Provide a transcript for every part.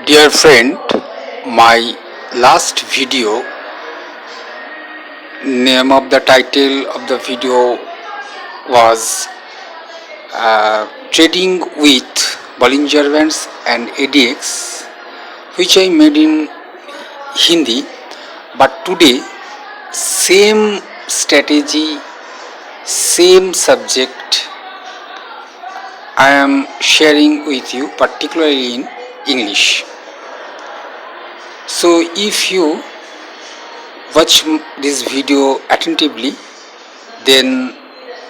Dear friend, my last video, name of the title of the video was Trading with Bollinger Bands and ADX, which I made in Hindi. But today, same strategy, same subject, I am sharing with you, particularly in English. So, if you watch this video attentively, then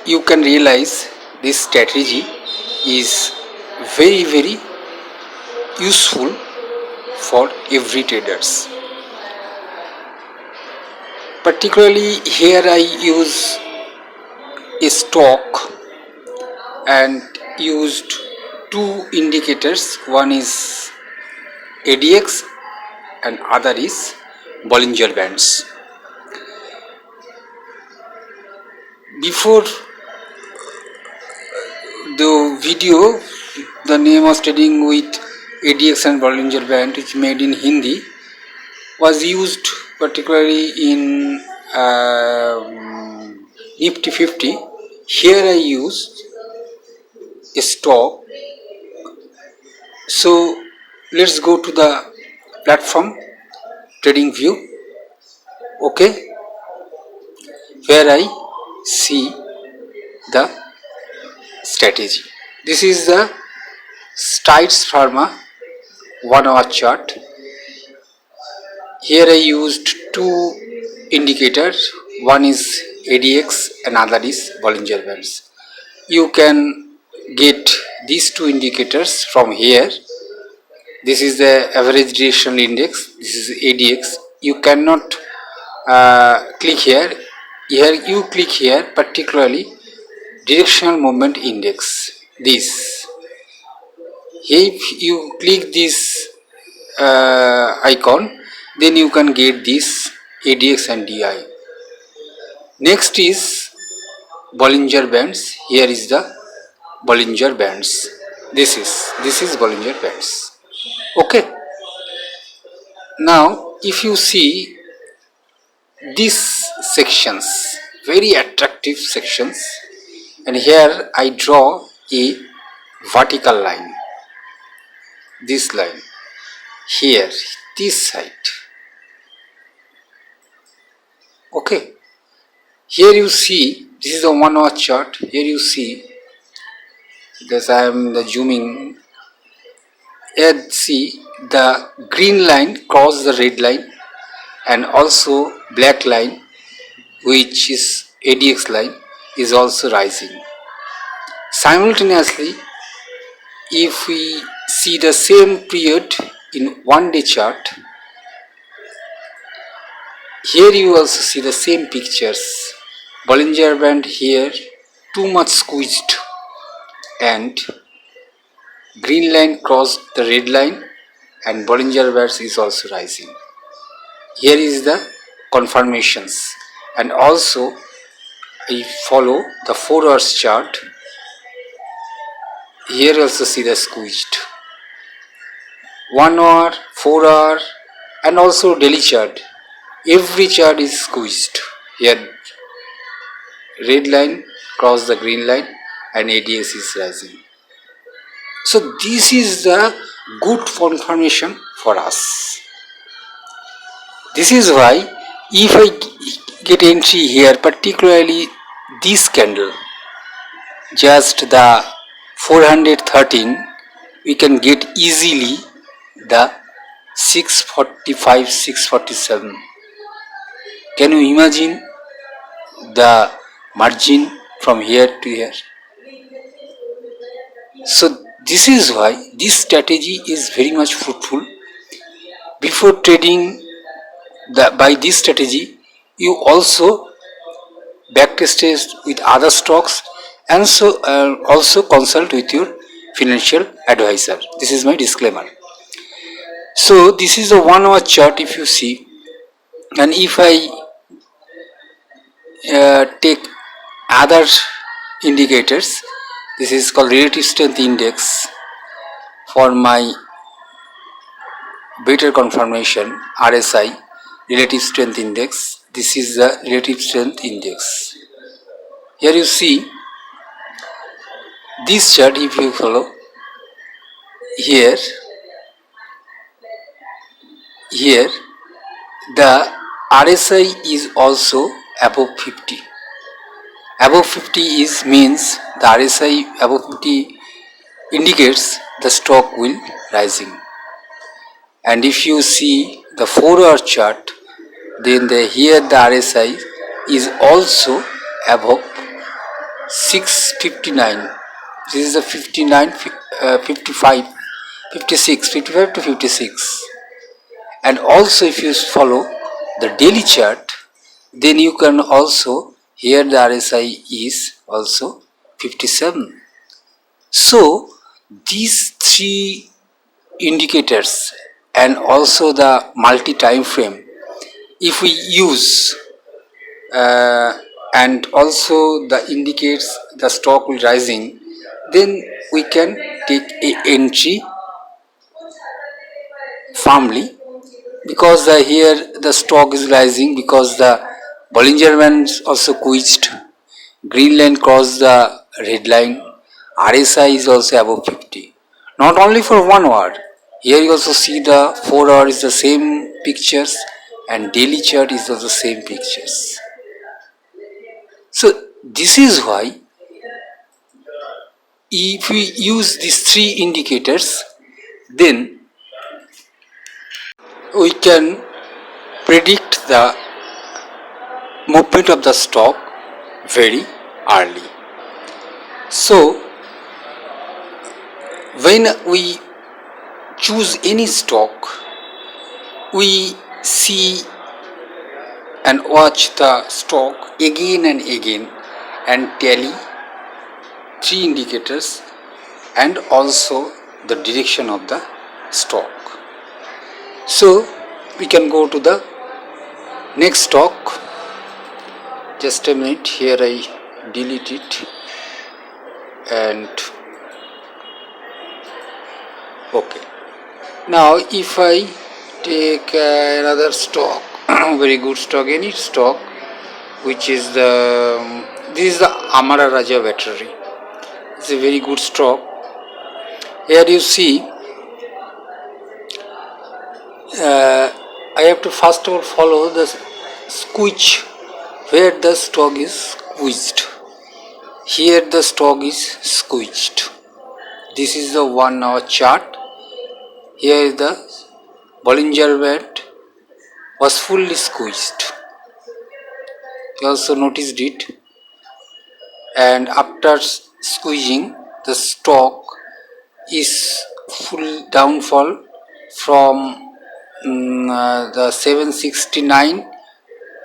you can realize this strategy is very useful for every traders. Particularly here I use a stock and used two indicators. One is ADX and other is Bollinger Bands. Before the video, the name was Trading with ADX and Bollinger Band, which made in Hindi, was used particularly in Nifty 50. Here I used a stock. So let's go to the platform trading view. Okay, where I see the strategy. This is the Strides Pharma 1 hour chart. Here I used two indicators. One is ADX and other is Bollinger Bands. You can get these two indicators from here. This is the average directional index. This is ADX. You cannot click here. Here you click here, particularly directional movement index. This. If you click this icon, then you can get this ADX and DI. Next is Bollinger Bands. Here is the Bollinger Bands. This is Bollinger Bands. Okay. Now, if you see these sections, very attractive sections, and here I draw a vertical line. This line here, this side. Okay. Here you see, this is a 1 hour chart. Here you see, because I am the zooming. Here see the green line cross the red line, and also black line, which is ADX line, is also rising. Simultaneously, if we see the same period in 1 day chart, here you also see the same pictures. Bollinger Band here too much squeezed, and green line crossed the red line, and Bollinger Bands is also rising. Here is the confirmations, and also I follow the 4 hours chart. Here also see the squeezed 1 hour, 4 hour, and also daily chart. Every chart is squeezed. Here red line cross the green line, and ADX is rising. So this is the good confirmation for us. This is why if I get entry here, particularly this candle, just the 413, we can get easily the 645, 647. Can you imagine the margin from here to here? So this is why this strategy is very much fruitful. Before trading by this strategy, you also backtest with other stocks, and so also consult with your financial advisor. This is my disclaimer. So this is a 1 hour chart if you see, and if I take other indicators, this is called relative strength index for my better confirmation, RSI, relative strength index. This is the relative strength index. Here you see this chart. If you follow here, the RSI is also above 50. Above 50 is means the RSI above 50 indicates the stock will rising. And if you see the 4-hour chart, then here the RSI is also above 659. This is the 59, 55, 56, 55 to 56. And also if you follow the daily chart, then you can also, here the RSI is also 57. So these three indicators and also the multi time frame, if we use and also the indicates the stock will rising, then we can take a entry firmly, because here the stock is rising, because the Bollinger Band also quenched, green line crossed the red line, RSI is also above 50. Not only for 1 hour, here you also see the 4 hour is the same pictures and daily chart is also same pictures. So this is why if we use these three indicators, then we can predict the movement of the stock very early. So when we choose any stock, we see and watch the stock again and again and tally three indicators and also the direction of the stock. So we can go to the next stock. Just a minute, here I delete it and okay. Now if I take another stock, very good stock, any stock, which is this is the Amara Raja battery. It's a very good stock. Here you see, I have to first of all follow the squeeze where the stock is squeezed. Here the stock is squeezed. This is the 1 hour chart. Here is the Bollinger Band was fully squeezed. You also noticed it. And after squeezing, the stock is full downfall from the 769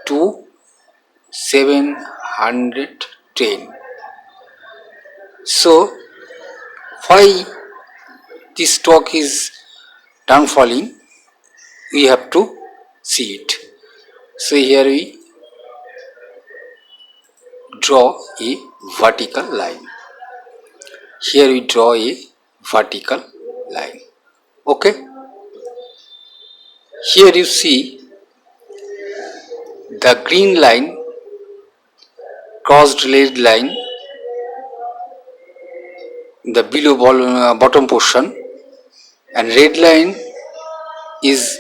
to 710. So why this stock is downfalling, we have to see it. So here we draw a vertical line. Here we draw a vertical line. Okay. Here you see the green line crossed red line, the below bottom portion, and red line is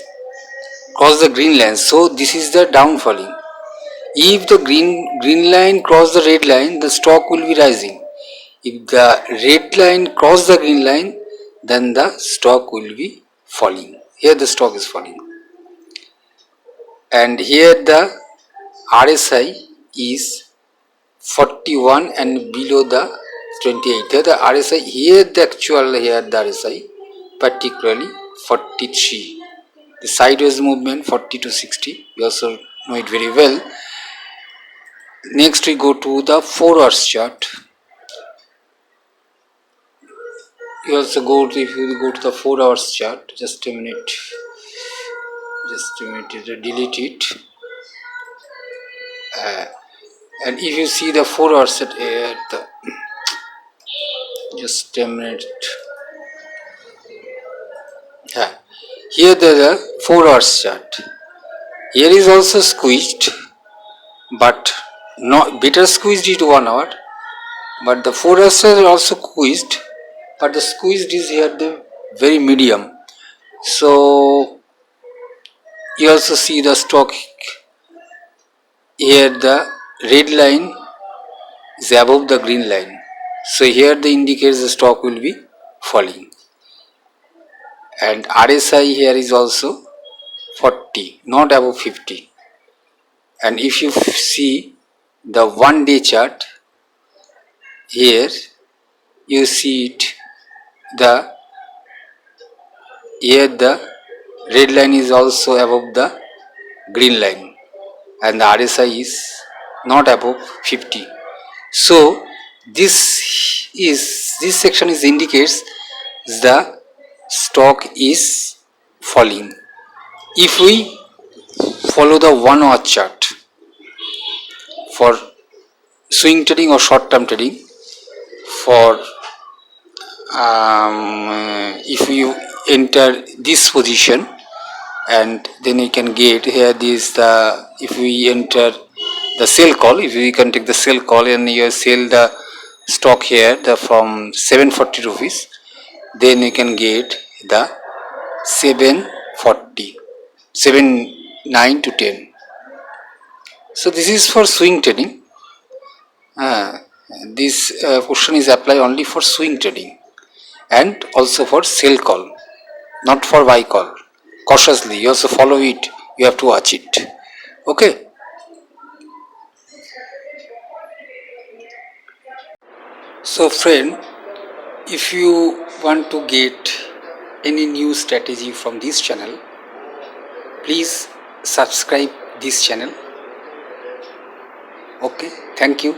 cross the green line. So this is the downfalling. If the green line cross the red line, the stock will be rising. If the red line cross the green line, then the stock will be falling. Here the stock is falling. And here the RSI is 41 and below the 28. Here the RSI, here the actual, here the RSI particularly 43. The sideways movement 40 to 60. You also know it very well. Next we go to the 4 hours chart. You also go to, if you go to the 4 hours chart, just a minute, delete it. And if you see the 4 hours at the, just a minute. Here there are 4 hours chart. Here is also squeezed, but not better squeezed is 1 hour, but the 4 hours are also squeezed, but the squeezed is here the very medium. So you also see the stock here, the red line is above the green line, so here the indicates the stock will be falling. And RSI here is also 40, not above 50. And if you see the 1 day chart, here you see it, the here the red line is also above the green line and the RSI is not above 50. So this section is indicates the stock is falling. If we follow the 1 hour chart for swing trading or short term trading, for if you enter this position, and then you can get here this the, if we enter the sell call, if we can take the sell call and you sell the stock here the from 740 rupees, then you can get the 740, 9 to 10. So this is for swing trading. This question is applied only for swing trading and also for sell call, not for buy call. Cautiously, you also follow it, you have to watch it. Okay. So friend, if you want to get any new strategy from this channel, please subscribe this channel. Okay, thank you.